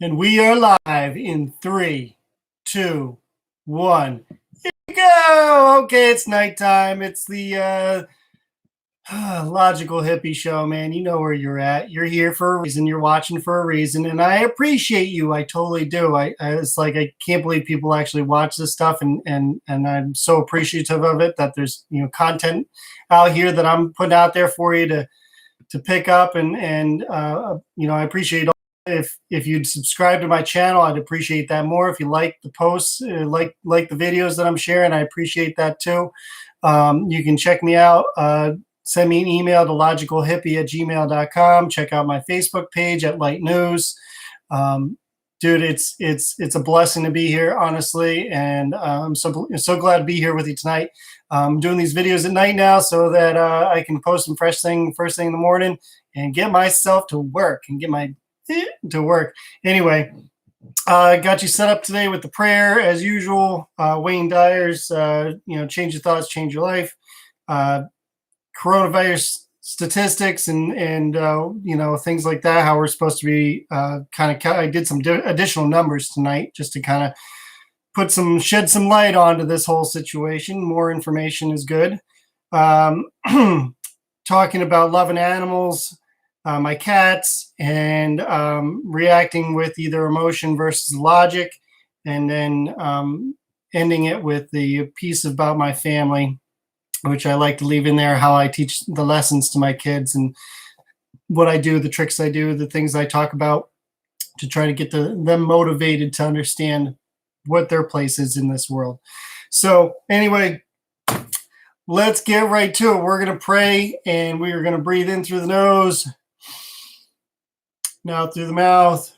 And we are live in 3, 2, 1. Here we go. Okay, it's nighttime. It's the logical hippie show, man. You know where you're at. You're here for a reason. You're watching for a reason, and I appreciate you. I totally do. It's like I can't believe people actually watch this stuff, and I'm so appreciative of it that there's content out here that I'm putting out there for you to pick up, and I appreciate. If you'd subscribe to my channel, I'd appreciate that more. If you like the posts, like the videos that I'm sharing, I appreciate that too. You can check me out. Send me an email to logicalhippie@gmail.com. Check out my Facebook page at Light News. Dude, it's a blessing to be here, honestly, and I'm so glad to be here with you tonight. I'm doing these videos at night now so that I can post them first thing in the morning and get myself to work and get my to work. Anyway, I got you set up today with the prayer as usual. Wayne Dyer's, change your thoughts, change your life. Coronavirus statistics and things like that. How we're supposed to be I did some additional numbers tonight just to kind of shed some light onto this whole situation. More information is good. Talking about loving animals. My cats, and reacting with either emotion versus logic, and then ending it with the piece about my family, which I like to leave in there, how I teach the lessons to my kids and what I do, the tricks I do, the things I talk about to try to get them motivated to understand what their place is in this world. So anyway, let's get right to it. We're going to pray, and we are going to breathe in through the nose, now through the mouth,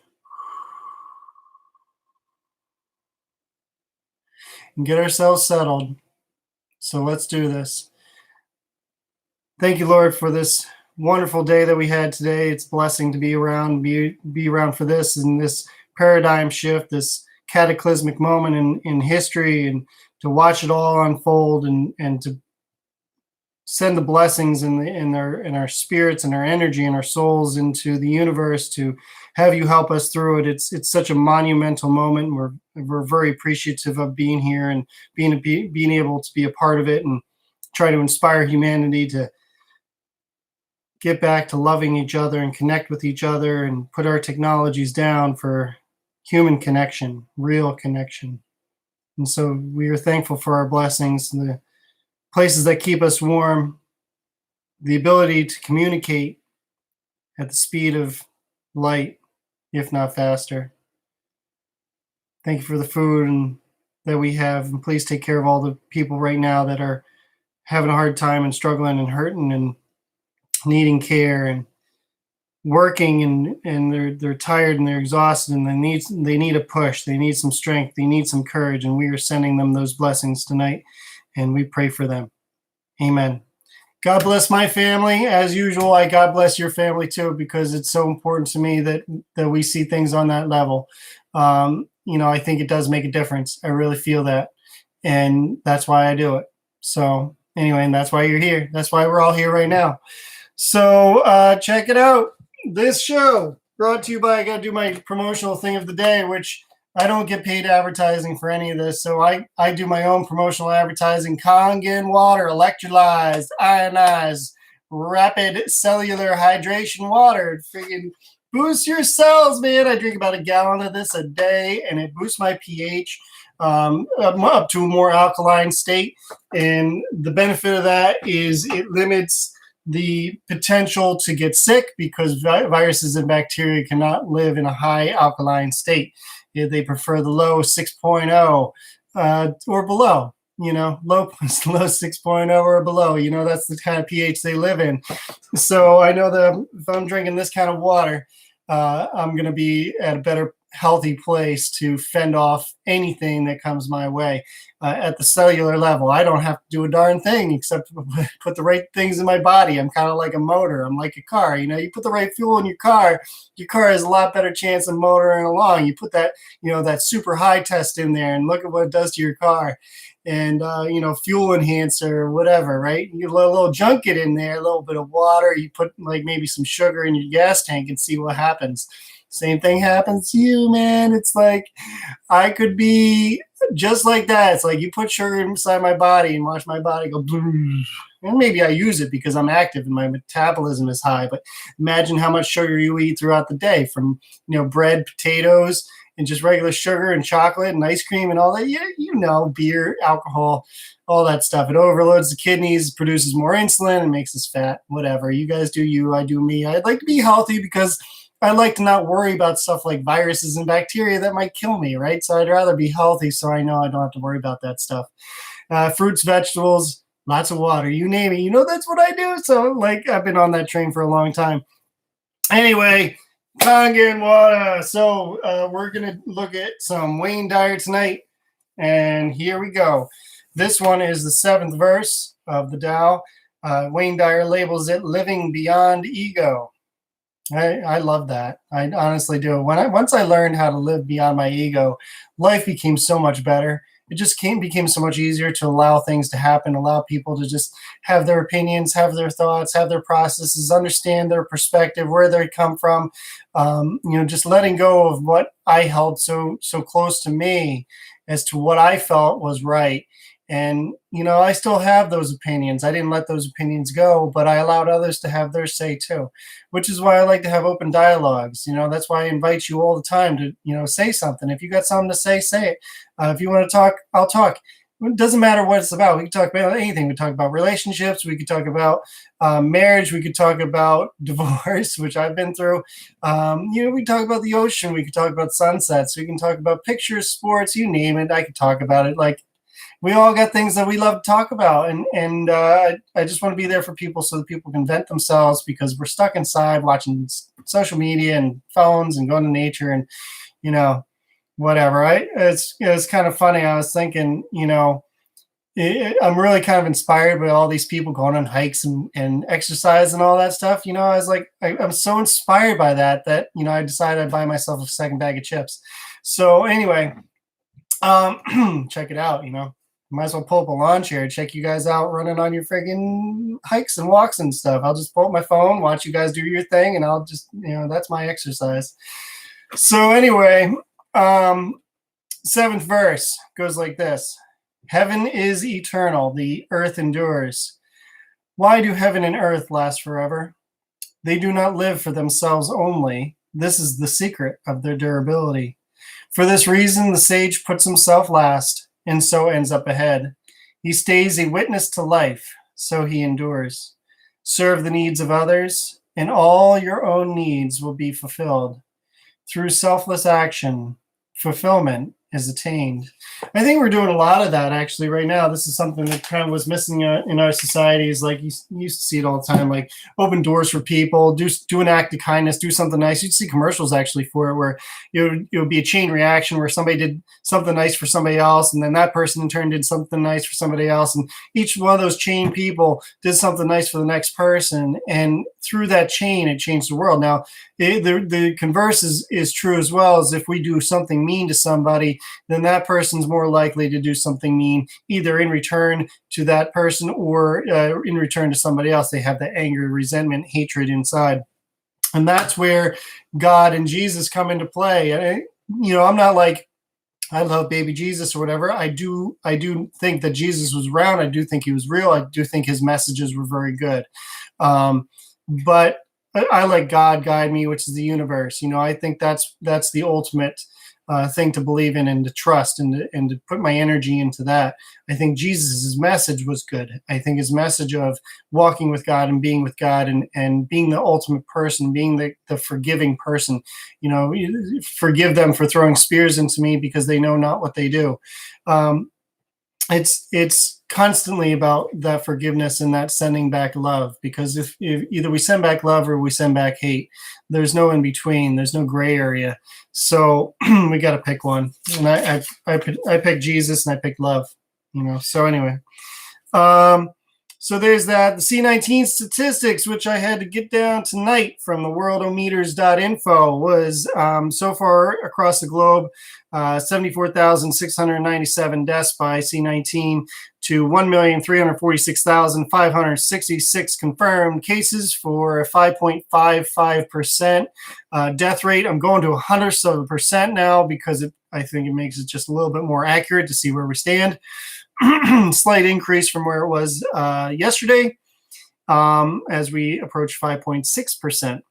and get ourselves settled. So let's do this. Thank you, Lord, for this wonderful day that we had today. It's a blessing to be around for this and this paradigm shift, this cataclysmic moment in history, and to watch it all unfold and to send the blessings in our spirits and our energy and our souls into the universe to have you help us through it. It's such a monumental moment. We're very appreciative of being here and being able to be a part of it and try to inspire humanity to get back to loving each other and connect with each other and put our technologies down for human connection, real connection. And so we are thankful for our blessings and the places that keep us warm, the ability to communicate at the speed of light, if not faster. Thank you for the food that we have, and please take care of all the people right now that are having a hard time and struggling and hurting and needing care and working, and they're tired and they're exhausted, and they need a push, they need some strength, they need some courage, and we are sending them those blessings tonight. And we pray for them. Amen. God bless my family. As usual, God bless your family too, because it's so important to me that we see things on that level. I think it does make a difference. I really feel that. And that's why I do it. So anyway, and that's why you're here. That's why we're all here right now. So check it out. This show brought to you by, I got to do my promotional thing of the day, which I don't get paid advertising for any of this, so I do my own promotional advertising. Kangen water, electrolyzed, ionized, rapid cellular hydration water. Freaking boosts your cells, man. I drink about a gallon of this a day, and it boosts my pH up to a more alkaline state. And the benefit of that is it limits the potential to get sick, because viruses and bacteria cannot live in a high alkaline state. They prefer the low 6.0 or below, low 6.0 or below. That's the kind of pH they live in. So I know that if I'm drinking this kind of water, I'm going to be at a better healthy place to fend off anything that comes my way. At the cellular level, I don't have to do a darn thing except put the right things in my body. I'm kind of like a motor. I'm like a car. You put the right fuel in your car has a lot better chance of motoring along. You put that, that super high test in there and look at what it does to your car. And, fuel enhancer or whatever, right? You let a little junket in there, a little bit of water. You put like maybe some sugar in your gas tank and see what happens. Same thing happens to you, man. It's like I could be just like that. It's like you put sugar inside my body and watch my body go boom. And maybe I use it because I'm active and my metabolism is high. But imagine how much sugar you eat throughout the day, from bread, potatoes, and just regular sugar and chocolate and ice cream and all that. Yeah, beer, alcohol, all that stuff. It overloads the kidneys, produces more insulin, and makes us fat. Whatever. You guys do you, I do me. I'd like to be healthy because I like to not worry about stuff like viruses and bacteria that might kill me, right? So I'd rather be healthy so I know I don't have to worry about that stuff. Fruits, vegetables, lots of water, you name it. That's what I do. So like I've been on that train for a long time. Anyway, Kangen water. So we're going to look at some Wayne Dyer tonight. And here we go. This one is the 7th verse of the Tao. Wayne Dyer labels it living beyond ego. I love that. I honestly do. Once I learned how to live beyond my ego, life became so much better. It just became so much easier to allow things to happen, allow people to just have their opinions, have their thoughts, have their processes, understand their perspective, where they come from. Just letting go of what I held so close to me as to what I felt was right. And, I still have those opinions. I didn't let those opinions go, but I allowed others to have their say too, which is why I like to have open dialogues. That's why I invite you all the time to, say something. If you got something to say it. If you want to talk, I'll talk. It doesn't matter what it's about. We can talk about anything. We talk about relationships. We could talk about marriage. We could talk about divorce, which I've been through. We talk about the ocean. We could talk about sunsets. We can talk about pictures, sports, you name it. I could talk about it. Like, we all got things that we love to talk about. And I just want to be there for people so that people can vent themselves, because we're stuck inside watching social media and phones and going to nature and, whatever. It's kind of funny. I was thinking, I'm really kind of inspired by all these people going on hikes and exercise and all that stuff. I was like, I'm so inspired by that, I decided I'd buy myself a second bag of chips. So anyway, check it out, Might as well pull up a lawn chair and check you guys out running on your friggin' hikes and walks and stuff. I'll just pull up my phone, watch you guys do your thing, and I'll just, that's my exercise. So anyway, 7th verse goes like this. Heaven is eternal, the earth endures. Why do heaven and earth last forever? They do not live for themselves only. This is the secret of their durability. For this reason, the sage puts himself last, and so ends up ahead. He stays a witness to life, so he endures. Serve the needs of others, and all your own needs will be fulfilled. Through selfless action, fulfillment is attained. I think we're doing a lot of that actually right now. This is something that kind of was missing in our societies. Like you used to see it all the time, like open doors for people, do an act of kindness, do something nice. You'd see commercials actually for it where it would be a chain reaction where somebody did something nice for somebody else, and then that person in turn did something nice for somebody else, and each one of those chain people did something nice for the next person, and through that chain it changed the world. Now the converse is true as well. As if we do something mean to somebody, then that person's more likely to do something mean either in return to that person or in return to somebody else. They have that anger, resentment, hatred inside. And that's where God and Jesus come into play. And I'm not like, I love baby Jesus or whatever. I do think that Jesus was around. I do think he was real. I do think his messages were very good. But I let God guide me, which is the universe. I think that's the ultimate thing to believe in and to trust and to put my energy into that. I think Jesus' message was good. I think his message of walking with God and being with God and being the ultimate person, being the forgiving person, forgive them for throwing spears into me because they know not what they do. it's constantly about that forgiveness and that sending back love, because if either we send back love or we send back hate, there's no in between, there's no gray area. So we got to pick one, and I picked Jesus and I picked love, so anyway. um so there's that. The C19 statistics, which I had to get down tonight from the worldometers.info, was so far across the globe, 74,697 deaths by C19 to 1,346,566 confirmed cases for a 5.55% death rate. I'm going to 100% now because I think it makes it just a little bit more accurate to see where we stand. Slight increase from where it was yesterday, as we approach 5.6%.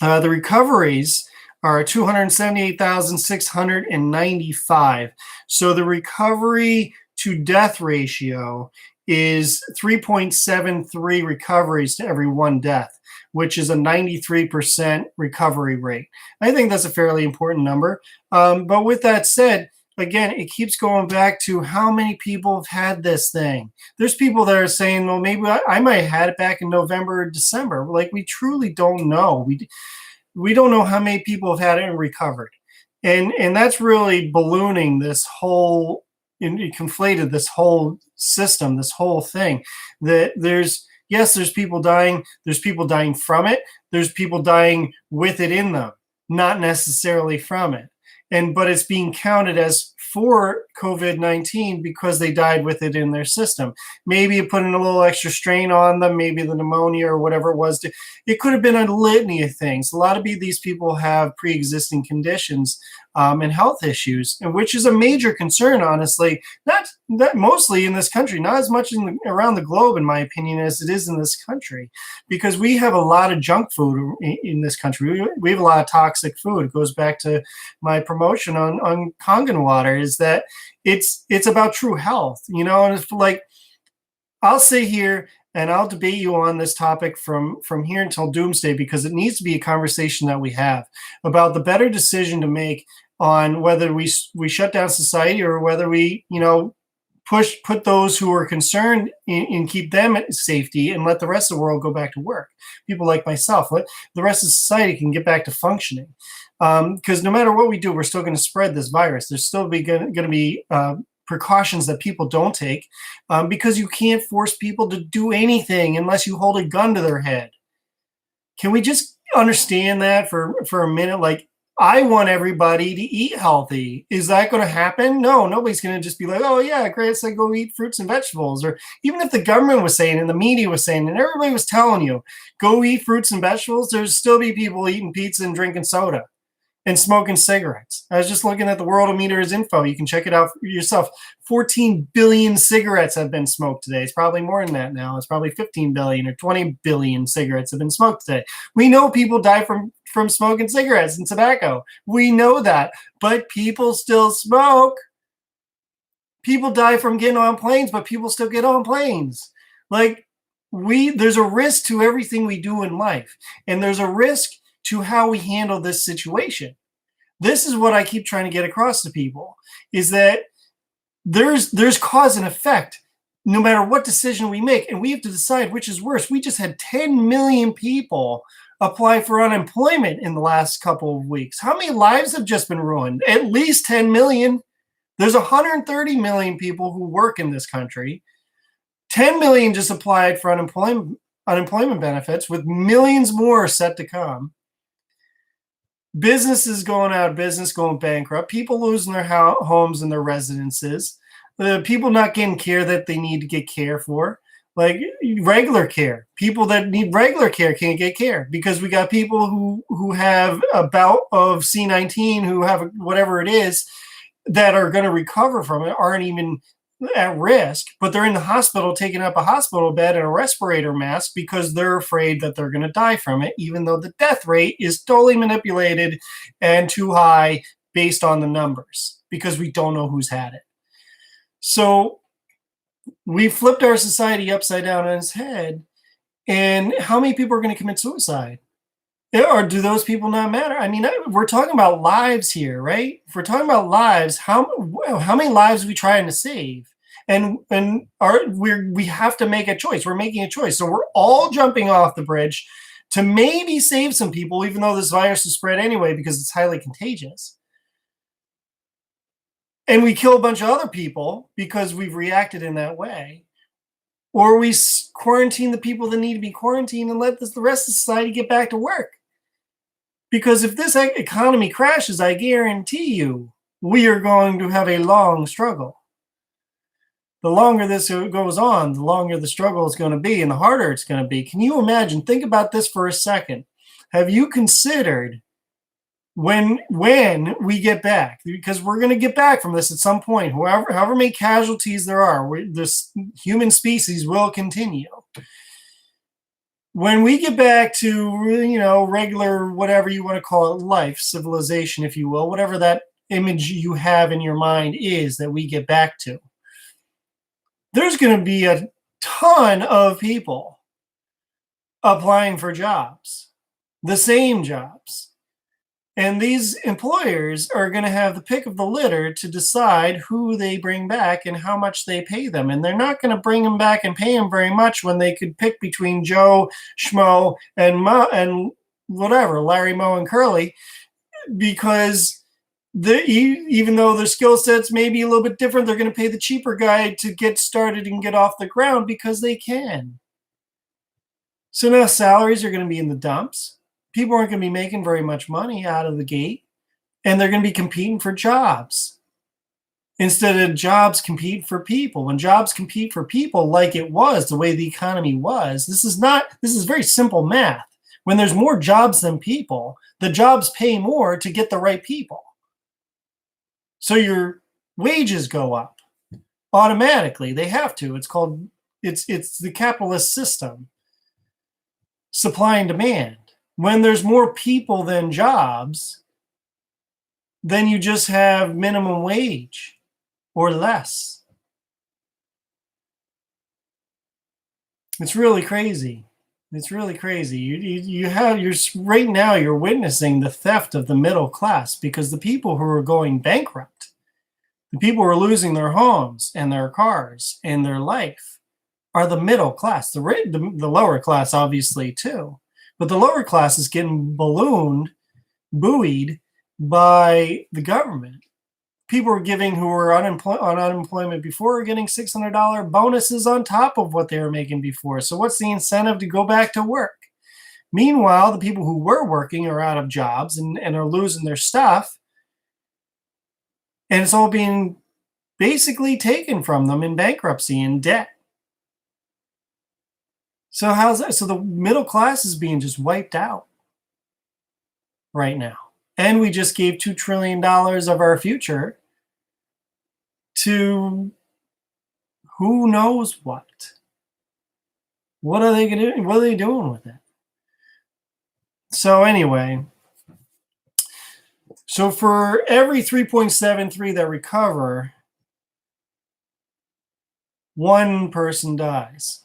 The recoveries are 278,695. So the recovery to death ratio is 3.73 recoveries to every one death, which is a 93% recovery rate. I think that's a fairly important number. But with that said, again, it keeps going back to how many people have had this thing. There's people that are saying, well, maybe I might have had it back in November or December. Like, we truly don't know. We don't know how many people have had it and recovered. And that's really ballooning this whole, it conflated this whole system, this whole thing. That there's people dying. There's people dying from it. There's people dying with it in them, not necessarily from it. But it's being counted as for COVID-19 because they died with it in their system. Maybe it put in a little extra strain on them, maybe the pneumonia or whatever it was. It could have been a litany of things. A lot of these people have pre-existing conditions and health issues, and which is a major concern, honestly. Not mostly in this country, not as much around the globe, in my opinion, as it is in this country, because we have a lot of junk food in this country. We have a lot of toxic food. It goes back to my promotion on Kangen water, is that it's about true health, and it's like, I'll sit here and I'll debate you on this topic from here until doomsday, because it needs to be a conversation that we have about the better decision to make on whether we shut down society or whether we, put those who are concerned in keep them at safety and let the rest of the world go back to work. People like myself, let the rest of society can get back to functioning. Because no matter what we do, we're still going to spread this virus. There's still going to be precautions that people don't take, because you can't force people to do anything unless you hold a gun to their head. Can we just understand that for a minute? Like, I want everybody to eat healthy. Is that going to happen? No, nobody's going to just be like, oh yeah, great, so go eat fruits and vegetables. Or even if the government was saying and the media was saying and everybody was telling you, go eat fruits and vegetables, there'd still be people eating pizza and drinking soda and smoking cigarettes. I was just looking at the Worldometers info. You can check it out for yourself. 14 billion cigarettes have been smoked today. It's probably more than that now. It's probably 15 billion or 20 billion cigarettes have been smoked today. We know people die from smoking cigarettes and tobacco. We know that, but people still smoke. People die from getting on planes, but people still get on planes. Like, there's a risk to everything we do in life, and there's a risk to how we handle this situation. This is what I keep trying to get across to people, is that there's cause and effect no matter what decision we make, and we have to decide which is worse. We just had 10 million people apply for unemployment in the last couple of weeks. How many lives have just been ruined? At least 10 million. There's 130 million people who work in this country. 10 million just applied for unemployment benefits, with millions more set to come. Businesses going out of business, going bankrupt, people losing their homes and their residences, people not getting care that they need to get care for, like regular care. People that need regular care can't get care because we got people who have a bout of C19, who have whatever it is, that are going to recover from it, aren't even at risk, but they're in the hospital taking up a hospital bed and a respirator mask because they're afraid that they're going to die from it, even though the death rate is totally manipulated and too high based on the numbers, because we don't know who's had it. So we flipped our society upside down on its head, and how many people are going to commit suicide? Or do those people not matter? I mean, we're talking about lives here, right? If we're talking about lives, how many lives are we trying to save? And we have to make a choice. We're making a choice. So we're all jumping off the bridge to maybe save some people, even though this virus is spread anyway because it's highly contagious. And we kill a bunch of other people because we've reacted in that way. Or we quarantine the people that need to be quarantined and let the rest of society get back to work. Because if this economy crashes, I guarantee you, we are going to have a long struggle. The longer this goes on, the longer the struggle is going to be and the harder it's going to be. Can you imagine? Think about this for a second. Have you considered when we get back, because we're going to get back from this at some point, however many casualties there are, this human species will continue. When we get back to, regular, whatever you want to call it, life, civilization, if you will, whatever that image you have in your mind is that we get back to, there's going to be a ton of people applying for jobs, the same jobs. And these employers are going to have the pick of the litter to decide who they bring back and how much they pay them. And they're not going to bring them back and pay them very much when they could pick between Joe, Schmo, and whatever, Larry, Moe, and Curly, because even though their skill sets may be a little bit different, they're going to pay the cheaper guy to get started and get off the ground because they can. So now salaries are going to be in the dumps. People aren't going to be making very much money out of the gate, and they're going to be competing for jobs instead of jobs compete for people. When jobs compete for people, like it was the way the economy was, this is very simple math. When there's more jobs than people, the jobs pay more to get the right people. So your wages go up automatically. They have to. It's the capitalist system, supply and demand. When there's more people than jobs, then you just have minimum wage or less. It's really crazy. It's really crazy. Right now you're witnessing the theft of the middle class, because the people who are going bankrupt, the people who are losing their homes and their cars and their life, are the middle class. The lower class obviously too. But the lower class is getting buoyed by the government. People who were on unemployment before are getting $600 bonuses on top of what they were making before. So what's the incentive to go back to work? Meanwhile, the people who were working are out of jobs and are losing their stuff. And it's all being basically taken from them in bankruptcy and debt. So how's that? So the middle class is being just wiped out right now. And we just gave $2 trillion of our future to who knows what. What are they going to do? What are they doing with it? So anyway, so for every 3.73 that recover, one person dies.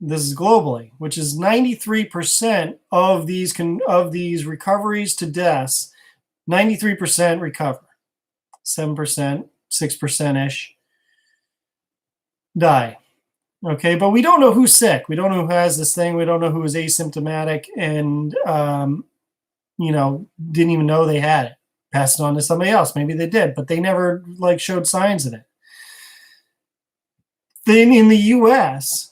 This is globally, which is 93% of these recoveries to deaths. 93% recover. 7%, 6%-ish die. Okay, but we don't know who's sick. We don't know who has this thing. We don't know who is asymptomatic and didn't even know they had it. Passed it on to somebody else. Maybe they did, but they never showed signs of it. Then in the U.S.,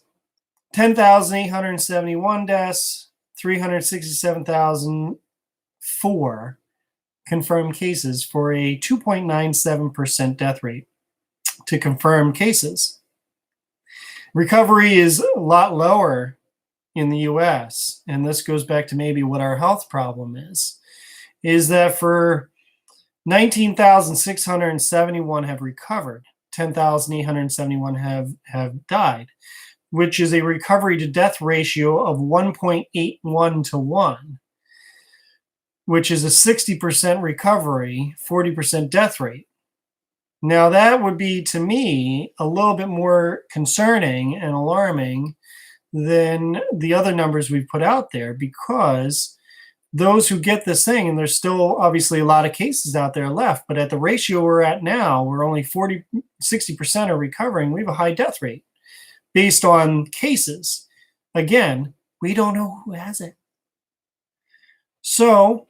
10,871 deaths, 367,004 confirmed cases for a 2.97% death rate to confirmed cases. Recovery is a lot lower in the US, and this goes back to maybe what our health problem is that for 19,671 have recovered, 10,871 have died, which is a recovery to death ratio of 1.81 to 1, which is a 60% recovery, 40% death rate. Now that would be, to me, a little bit more concerning and alarming than the other numbers we've put out there, because those who get this thing, and there's still obviously a lot of cases out there left, but at the ratio we're at now, we're only 40, 60% are recovering. We have a high death rate based on cases. Again, we don't know who has it. So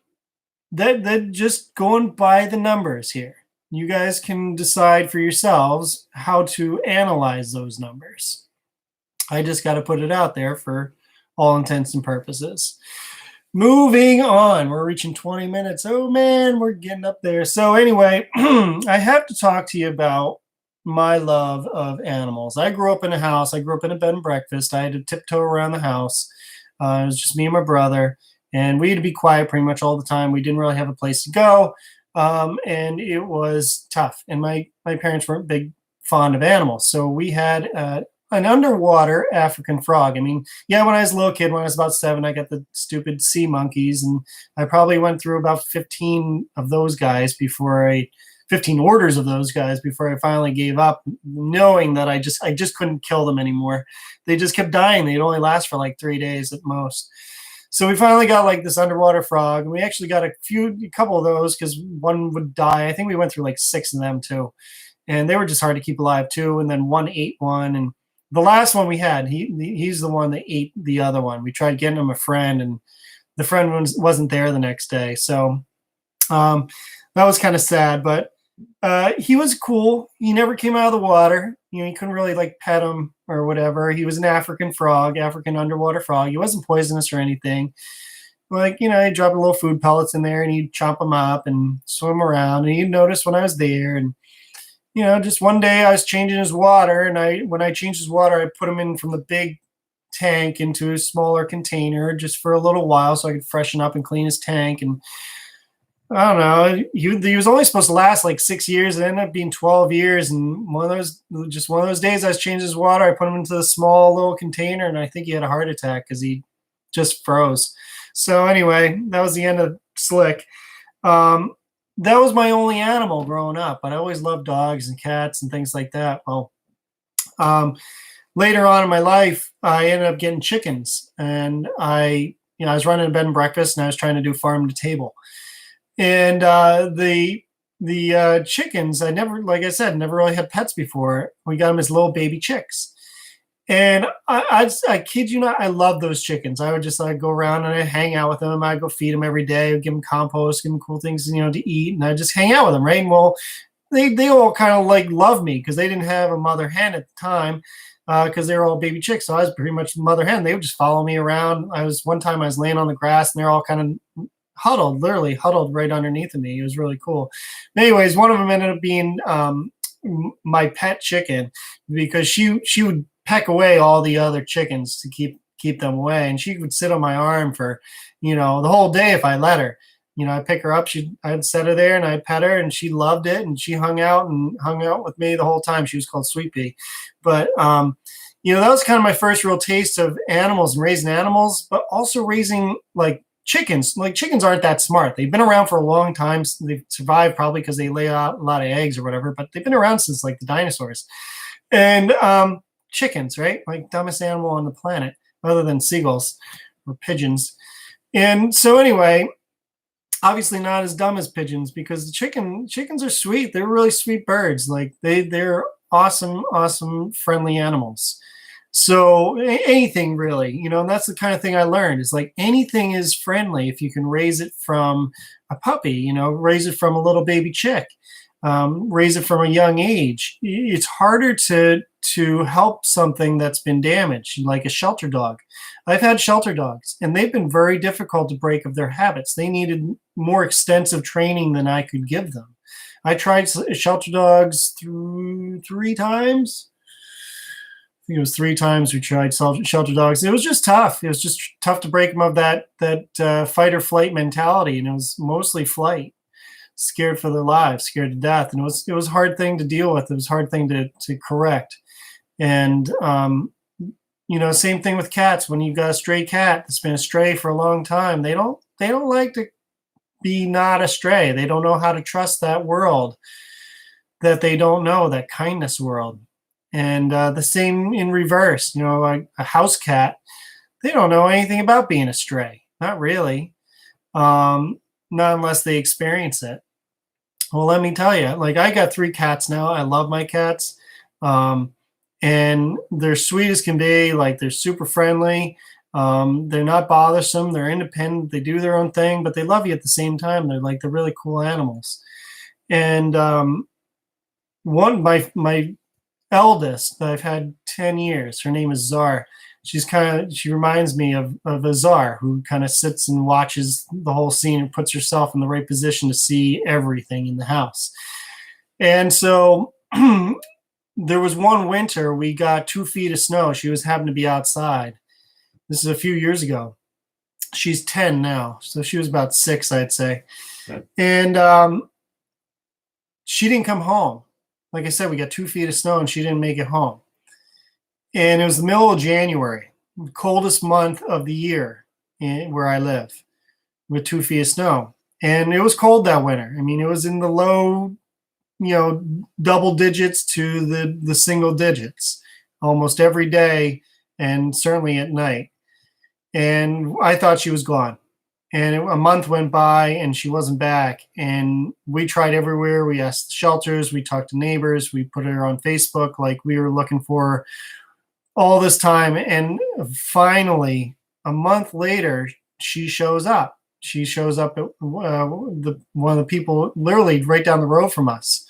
that just going by the numbers here. You guys can decide for yourselves how to analyze those numbers. I just got to put it out there for all intents and purposes. Moving on, we're reaching 20 minutes. Oh man, we're getting up there. So anyway, I have to talk to you about my love of animals. I grew up in a house. I grew up in a bed and breakfast. I had to tiptoe around the house. It was just me and my brother, and we had to be quiet pretty much all the time. We didn't really have a place to go, and it was tough. And my parents weren't big fond of animals, so we had an underwater African frog. I mean, yeah, when I was a little kid, when I was about 7, I got the stupid sea monkeys, and I probably went through about 15 of those guys before 15 orders of those guys before I finally gave up, knowing that I just couldn't kill them anymore. They just kept dying. They'd only last for like 3 days at most. So we finally got like this underwater frog, and we actually got a couple of those because one would die. I think we went through like 6 of them too, and they were just hard to keep alive too. And then one ate one, and the last one we had, he's the one that ate the other one. We tried getting him a friend, and the friend wasn't there the next day. So that was kind of sad, but he was cool. He never came out of the water. You couldn't really like pet him or whatever. He was an African frog, African underwater frog. He wasn't poisonous or anything. Like, he'd drop a little food pellets in there and he'd chomp them up and swim around. And he'd notice when I was there. And, just one day I was changing his water. And when I changed his water, I put him in from the big tank into a smaller container just for a little while so I could freshen up and clean his tank. And I don't know. He was only supposed to last like 6 years. It ended up being 12 years. And one of those days I was changing his water. I put him into the small little container, and I think he had a heart attack because he just froze. So anyway, that was the end of Slick. That was my only animal growing up, but I always loved dogs and cats and things like that. Well, later on in my life, I ended up getting chickens, and I was running a bed and breakfast, and I was trying to do farm to table. And the chickens, like I said, never really had pets before. We got them as little baby chicks. And I kid you not, I love those chickens. I would just go around and I'd hang out with them. I'd go feed them every day, I'd give them compost, give them cool things, to eat. And I'd just hang out with them, right? And well, they all kind of like love me because they didn't have a mother hen at the time because they were all baby chicks. So I was pretty much mother hen. They would just follow me around. One time I was laying on the grass and they're all kind of literally huddled right underneath of me. It was really cool. Anyways, one of them ended up being my pet chicken because she would peck away all the other chickens to keep them away, and she would sit on my arm for the whole day if I let her. I'd pick her up, I'd set her there and I'd pet her, and she loved it, and she hung out with me the whole time. She was called Sweet Pea. But that was kind of my first real taste of animals and raising animals, but also raising like chickens. Like, chickens aren't that smart. They've been around for a long time. They've survived probably because they lay out a lot of eggs or whatever, but they've been around since like the dinosaurs. And chickens, right? Like, dumbest animal on the planet other than seagulls or pigeons. And so anyway, obviously not as dumb as pigeons because the chickens are sweet. They're really sweet birds. Like, they're awesome, friendly animals. So anything really, and that's the kind of thing I learned is like anything is friendly if you can raise it from a puppy, raise it from a little baby chick, raise it from a young age. It's harder to help something that's been damaged, like a shelter dog. I've had shelter dogs, and they've been very difficult to break of their habits. They needed more extensive training than I could give them. I tried shelter dogs through 3 times. I think it was 3 times we tried shelter dogs. It was just tough. It was just tough to break them of that fight or flight mentality, and it was mostly flight. Scared for their lives, scared to death, and it was a hard thing to deal with. It was a hard thing to correct. And same thing with cats. When you've got a stray cat that's been a stray for a long time, they don't like to be not a stray. They don't know how to trust that world that they don't know, that kindness world. And the same in reverse. Like a house cat, they don't know anything about being a stray. Not really. not unless they experience it. Well, let me tell you, like I got 3 cats now. I love my cats. Um, and they're sweet as can be. Like they're super friendly. They're not bothersome. They're independent. They do their own thing, but they love you at the same time. They're really cool animals. And one my eldest that I've had 10 years, her name is Czar. She reminds me of a czar who kind of sits and watches the whole scene and puts herself in the right position to see everything in the house. And so there was one winter we got 2 feet of snow. She was happened to be outside. This is a few years ago. She's 10 now, so she was about 6, I'd say. And she didn't come home. Like I said, we got 2 feet of snow and she didn't make it home. And it was the middle of January, the coldest month of the year where I live, with 2 feet of snow. And it was cold that winter. I mean, it was in the low, double digits to the single digits almost every day, and certainly at night. And I thought she was gone. And a month went by and she wasn't back. And we tried everywhere. We asked the shelters, we talked to neighbors, we put her on Facebook, like we were looking for her all this time. And finally, a month later, she shows up. She shows up at one of the people literally right down the road from us,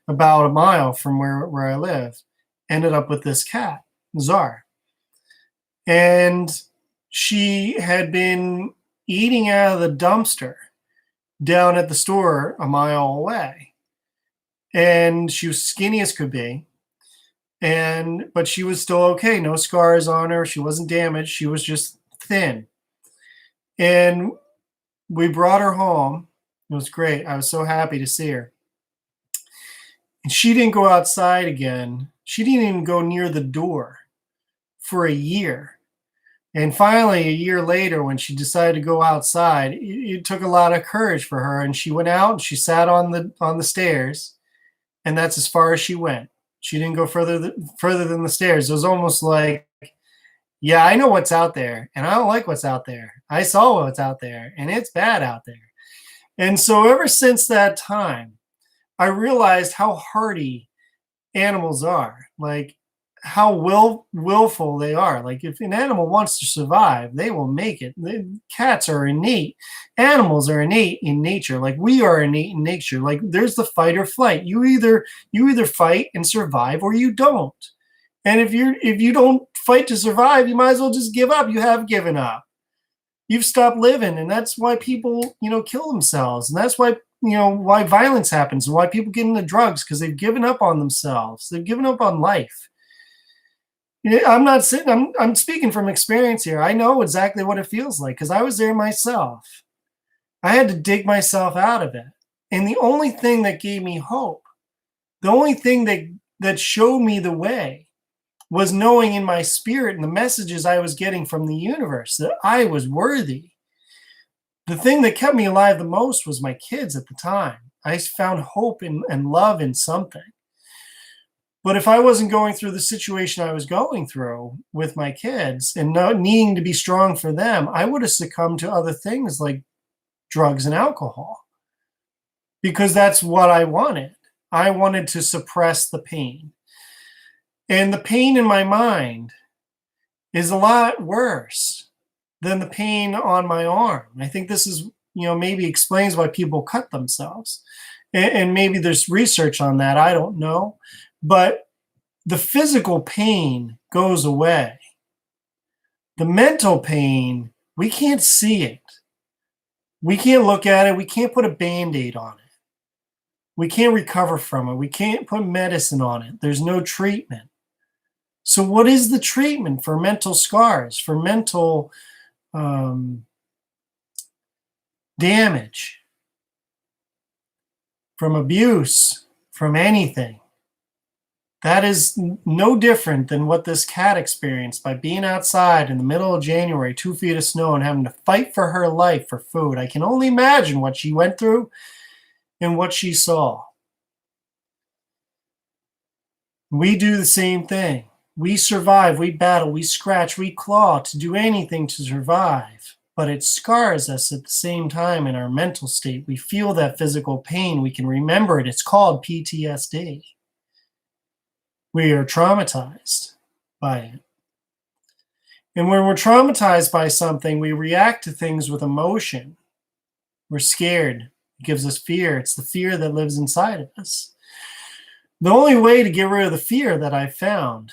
about a mile from where I live. Ended up with this cat, Czar. And she had been eating out of the dumpster down at the store a mile away. And she was skinny as could be. But she was still okay. No scars on her. She wasn't damaged. She was just thin. And we brought her home. It was great. I was so happy to see her. And she didn't go outside again. She didn't even go near the door for a year. And finally, a year later, when she decided to go outside, it took a lot of courage for her. And she went out and she sat on the stairs, and that's as far as she went. She didn't go further than the stairs. It was almost like, yeah, I know what's out there, and I don't like what's out there. I saw what's out there, and it's bad out there. And so ever since that time, I realized how hardy animals are. Like how willful they are. Like if an animal wants to survive, they will make it. Cats are innate. Animals are innate in nature. Like we are innate in nature. Like there's the fight or flight. You either fight and survive or you don't. And if you don't fight to survive, you might as well just give up. You have given up. You've stopped living, and that's why people, kill themselves, and that's why why violence happens, and why people get into drugs, because they've given up on themselves. They've given up on life. I'm speaking from experience here. I know exactly what it feels like because I was there myself. I had to dig myself out of it. And the only thing that gave me hope, the only thing that showed me the way, was knowing in my spirit and the messages I was getting from the universe that I was worthy. The thing that kept me alive the most was my kids at the time. I found hope and love in something. But if I wasn't going through the situation I was going through with my kids and not needing to be strong for them, I would have succumbed to other things like drugs and alcohol, because that's what I wanted. I wanted to suppress the pain. And the pain in my mind is a lot worse than the pain on my arm. I think this is, maybe explains why people cut themselves. And maybe there's research on that. I don't know. But the physical pain goes away. The mental pain, we can't see it. We can't look at it. We can't put a Band-Aid on it. We can't recover from it. We can't put medicine on it. There's no treatment. So what is the treatment for mental scars, for mental damage, from abuse, from anything? That is no different than what this cat experienced by being outside in the middle of January, 2 feet of snow, and having to fight for her life for food. I can only imagine what she went through and what she saw. We do the same thing. We survive, we battle, we scratch, we claw to do anything to survive. but it scars us at the same time in our mental state. We feel that physical pain. We can remember it. It's called PTSD. We are traumatized by it. And when we're traumatized by something, we react to things with emotion. We're scared. It gives us fear. It's the fear that lives inside of us. The only way to get rid of the fear that I've found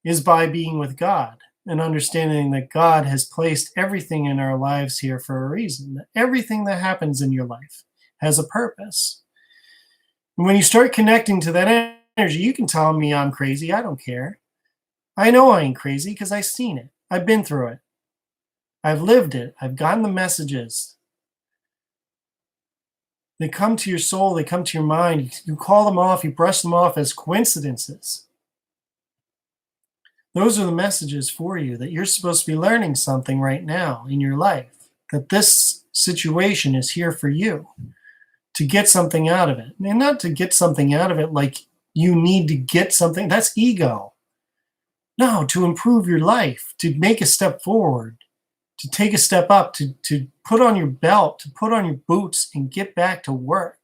is by being with God and understanding that God has placed everything in our lives here for a reason, that everything that happens in your life has a purpose. And when you start connecting to that energy, you can tell me I'm crazy. I don't care. I know I ain't crazy because I've seen it. I've been through it. I've lived it. I've gotten the messages. They come to your soul. They come to your mind. You call them off. You brush them off as coincidences. Those are the messages for you that you're supposed to be learning something right now in your life, that this situation is here for you to get something out of it. And not to get something out of it like you need to get something. That's ego. No, to improve your life, to make a step forward, to take a step up, to put on your belt, to put on your boots and get back to work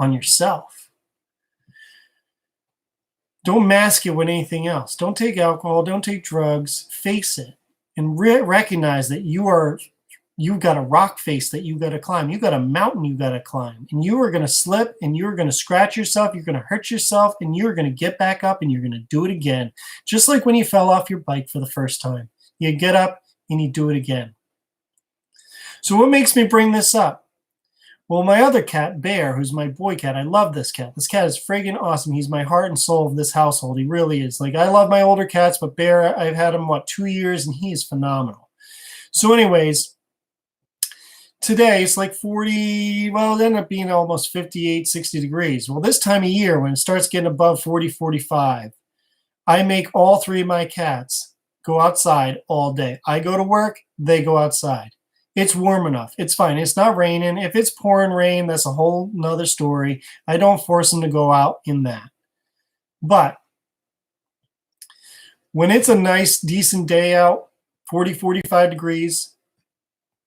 on yourself. Don't mask it with anything else. Don't take alcohol. Don't take drugs. Face it and recognize that you've got a rock face that you got to climb. You got a mountain you got to climb, and you are going to slip and you're going to scratch yourself. You're going to hurt yourself, and you're going to get back up and you're going to do it again. Just like when you fell off your bike for the first time, you get up and you do it again. So what makes me bring this up? Well, my other cat, Bear, who's my boy cat, I love this cat. This cat is friggin' awesome. He's my heart and soul of this household. He really is. Like, I love my older cats, but Bear, I've had him, 2 years, and he is phenomenal. So anyways, today it's like 40, well, it ended up being almost 58, 60 degrees. Well, this time of year, when it starts getting above 40, 45, I make all three of my cats go outside all day. I go to work, they go outside. It's warm enough. It's fine. It's not raining. If it's pouring rain, that's a whole nother story. I don't force them to go out in that. But when it's a nice, decent day out, 40, 45 degrees,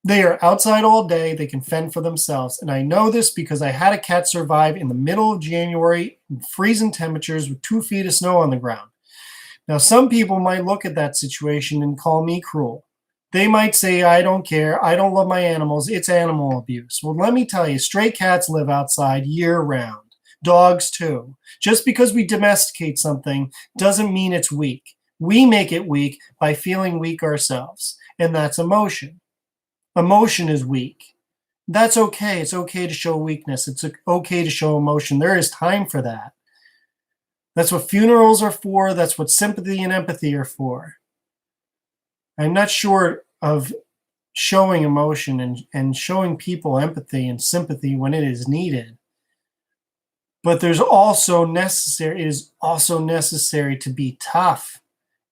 they are outside all day. They can fend for themselves. And I know this because I had a cat survive in the middle of January in freezing temperatures with 2 feet of snow on the ground. Now, some people might look at that situation and call me cruel. They might say, I don't care. I don't love my animals. It's animal abuse. Well, let me tell you, stray cats live outside year round. Dogs too. Just because we domesticate something doesn't mean it's weak. We make it weak by feeling weak ourselves. And that's emotion. Emotion is weak. That's okay. It's okay to show weakness. It's okay to show emotion. There is time for that. That's what funerals are for. That's what sympathy and empathy are for. I'm not short of showing emotion and showing people empathy and sympathy when it is needed. But it is also necessary to be tough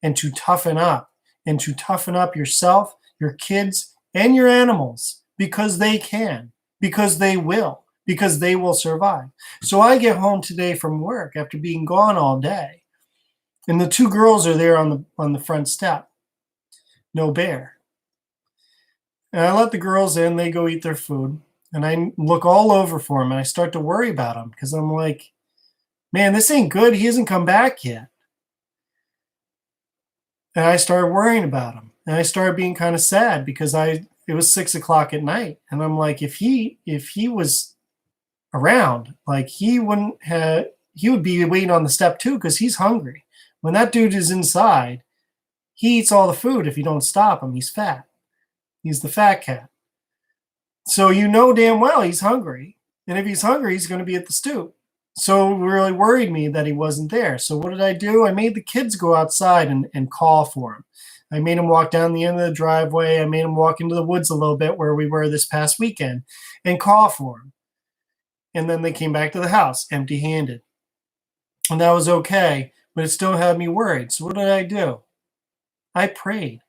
and to toughen up yourself, your kids, and your animals because they can, because they will survive. So I get home today from work after being gone all day, and the 2 girls are there on the front step. No Bear. And I let the girls in, they go eat their food, and I look all over for him, and I start to worry about him because I'm like, man, this ain't good. He hasn't come back yet. And I started worrying about him, and I started being kind of sad because it was 6 o'clock at night, and I'm like, if he was around, like he would be waiting on the step too because he's hungry. When that dude is inside, he eats all the food. If you don't stop him, he's fat. He's the fat cat. So you know damn well he's hungry. And if he's hungry, he's going to be at the stoop. So it really worried me that he wasn't there. So what did I do? I made the kids go outside and call for him. I made him walk down the end of the driveway. I made him walk into the woods a little bit where we were this past weekend and call for him. And then they came back to the house empty-handed. And that was okay, but it still had me worried. So what did I do? I prayed.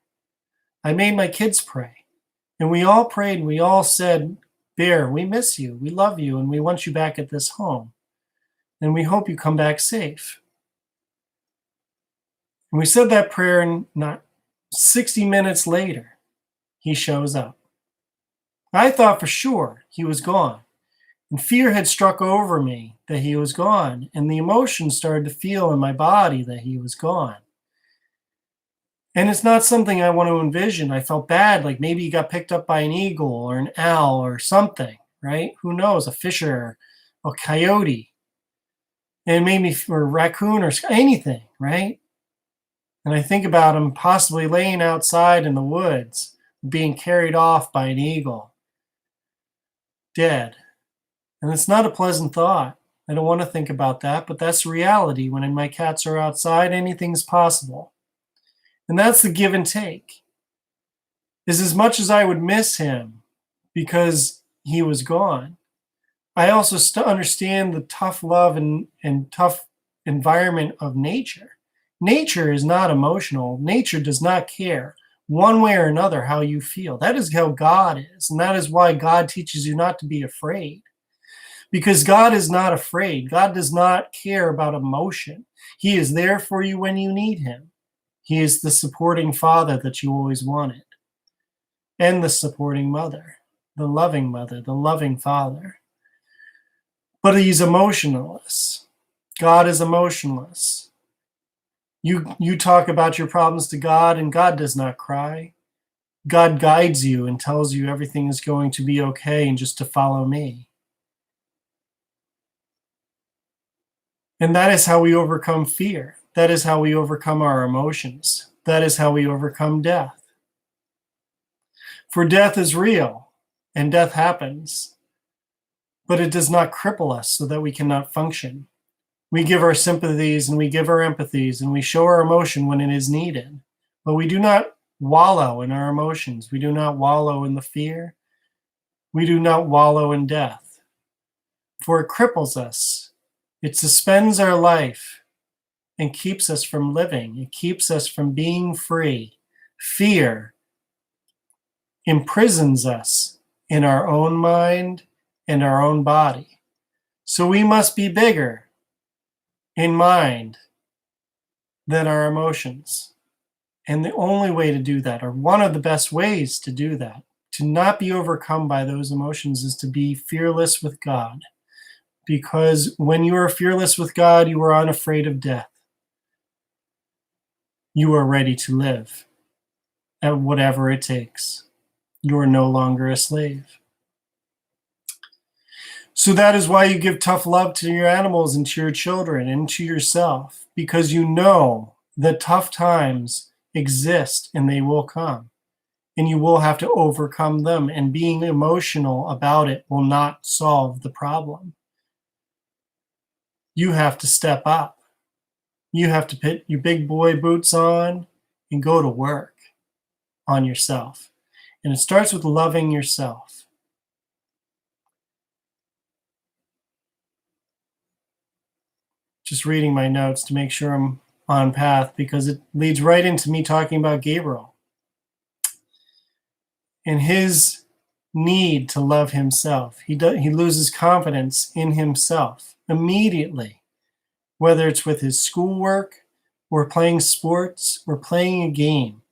I made my kids pray. And we all prayed and we all said, Bear, we miss you. We love you and we want you back at this home. And we hope you come back safe. And we said that prayer, and not 60 minutes later, he shows up. I thought for sure he was gone. And fear had struck over me that he was gone. And the emotions started to feel in my body that he was gone. And it's not something I want to envision. I felt bad, like maybe he got picked up by an eagle or an owl or something, right? Who knows? A fisher, a coyote. And it made me, or a raccoon or anything, right? And I think about him possibly laying outside in the woods, being carried off by an eagle, dead. And it's not a pleasant thought. I don't want to think about that, but that's reality. When my cats are outside, anything's possible. And that's the give and take. Is as much as I would miss him because he was gone, I also understand the tough love and tough environment of nature. Nature is not emotional. Nature does not care one way or another how you feel. That is how God is. And that is why God teaches you not to be afraid. Because God is not afraid. God does not care about emotion. He is there for you when you need him. He is the supporting father that you always wanted. And the supporting mother, the loving father. But he's emotionless. God is emotionless. You talk about your problems to God, and God does not cry. God guides you and tells you everything is going to be okay and just to follow me. And that is how we overcome fear. That is how we overcome our emotions. That is how we overcome death. For death is real, and death happens. But it does not cripple us so that we cannot function. We give our sympathies and we give our empathies and we show our emotion when it is needed. But we do not wallow in our emotions. We do not wallow in the fear. We do not wallow in death. For it cripples us. It suspends our life and keeps us from living. It keeps us from being free. Fear imprisons us in our own mind and our own body. So we must be bigger in mind than our emotions. And the only way to do that, or one of the best ways to do that, to not be overcome by those emotions, is to be fearless with God. Because when you are fearless with God, you are unafraid of death. You are ready to live at whatever it takes. You are no longer a slave. So that is why you give tough love to your animals and to your children and to yourself, because you know that tough times exist and they will come, and you will have to overcome them, and being emotional about it will not solve the problem. You have to step up. You have to put your big boy boots on and go to work on yourself. And it starts with loving yourself. Just reading my notes to make sure I'm on path, because it leads right into me talking about Gabriel and his need to love himself. He loses confidence in himself immediately, whether it's with his schoolwork or playing sports or playing a game.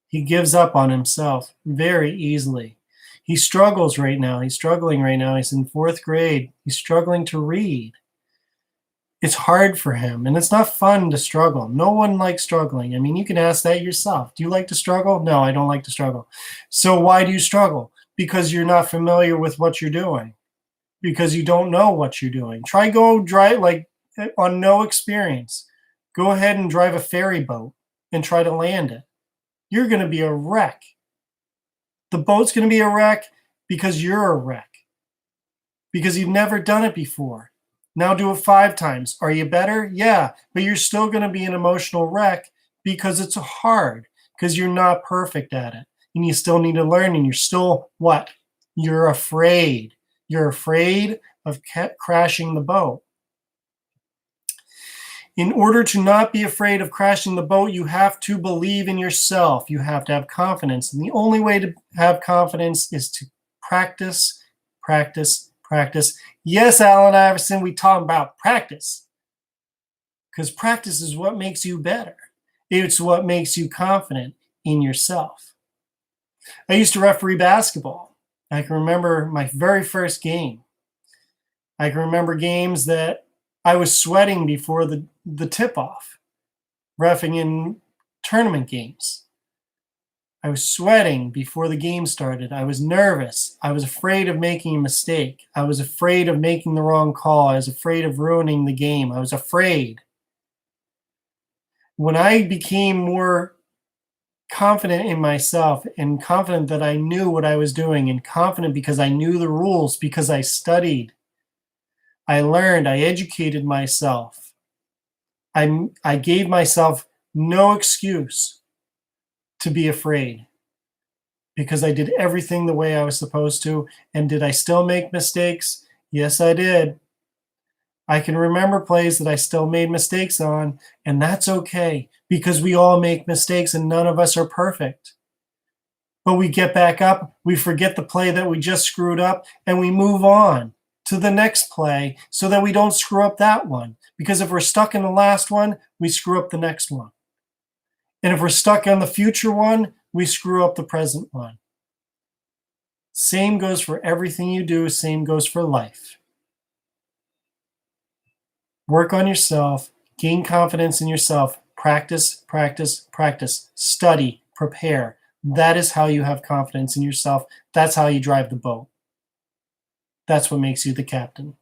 He gives up on himself very easily. He struggles right now. He's struggling right now. He's in 4th grade. He's struggling to read. It's hard for him, and it's not fun to struggle. No one likes struggling. I mean, you can ask that yourself. Do you like to struggle? No, I don't like to struggle. So why do you struggle? Because you're not familiar with what you're doing. Because you don't know what you're doing. Try go drive, like on no experience. Go ahead and drive a ferry boat and try to land it. You're going to be a wreck. The boat's going to be a wreck because you're a wreck. Because you've never done it before. Now do it 5 times. Are you better? Yeah, but you're still going to be an emotional wreck because it's hard, because you're not perfect at it. And you still need to learn, and you're still what? You're afraid. You're afraid of crashing the boat. In order to not be afraid of crashing the boat, you have to believe in yourself. You have to have confidence. And the only way to have confidence is to practice, practice, practice. Yes, Allen Iverson, we talk about practice, because practice is what makes you better. It's what makes you confident in yourself. I used to referee basketball, I can remember my very first game. I can remember games that I was sweating before the tip-off, reffing in tournament games. I was sweating before the game started. I was nervous. I was afraid of making a mistake. I was afraid of making the wrong call. I was afraid of ruining the game. I was afraid. When I became more confident in myself and confident that I knew what I was doing and confident because I knew the rules, because I studied, I learned, I educated myself. I gave myself no excuse to be afraid because I did everything the way I was supposed to. And did I still make mistakes? Yes, I did. I can remember plays that I still made mistakes on, and that's okay because we all make mistakes and none of us are perfect. But we get back up, we forget the play that we just screwed up, and we move on to the next play so that we don't screw up that one. Because if we're stuck in the last one, we screw up the next one. And if we're stuck on the future one, we screw up the present one. Same goes for everything you do, same goes for life. Work on yourself, gain confidence in yourself, practice, practice, practice, study, prepare. That is how you have confidence in yourself. That's how you drive the boat. That's what makes you the captain.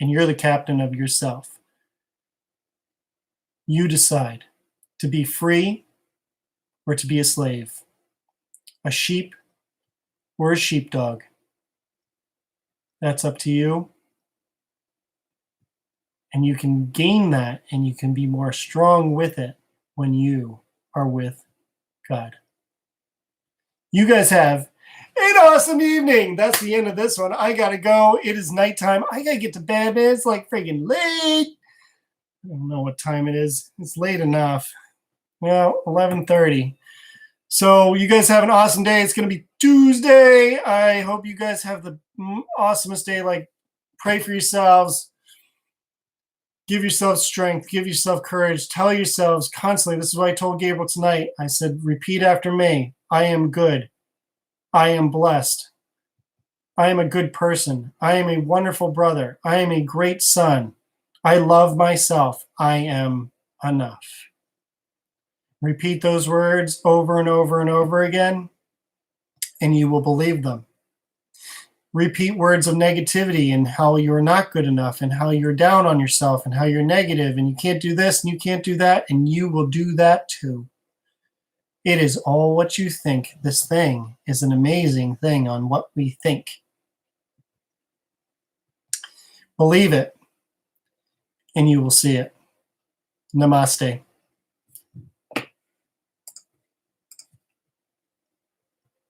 And you're the captain of yourself. You decide to be free or to be a slave, a sheep or a sheepdog. That's up to you. And you can gain that and you can be more strong with it when you are with God. You guys have an awesome evening. That's the end of this one. I gotta go. It is nighttime. I gotta get to bed, man. It's like friggin' late. I don't know what time it is. It's late enough. Well, 11:30. So you guys have an awesome day. It's gonna be Tuesday. I hope you guys have the awesomest day. Like, pray for yourselves. Give yourself strength. Give yourself courage. Tell yourselves constantly. This is what I told Gabriel tonight. I said, repeat after me. I am good. I am blessed. I am a good person. I am a wonderful brother. I am a great son. I love myself. I am enough. Repeat those words over and over and over again, and you will believe them. Repeat words of negativity and how you're not good enough and how you're down on yourself and how you're negative and you can't do this and you can't do that, and you will do that too. It is all what you think. This thing is an amazing thing on what we think. Believe it, and you will see it. Namaste.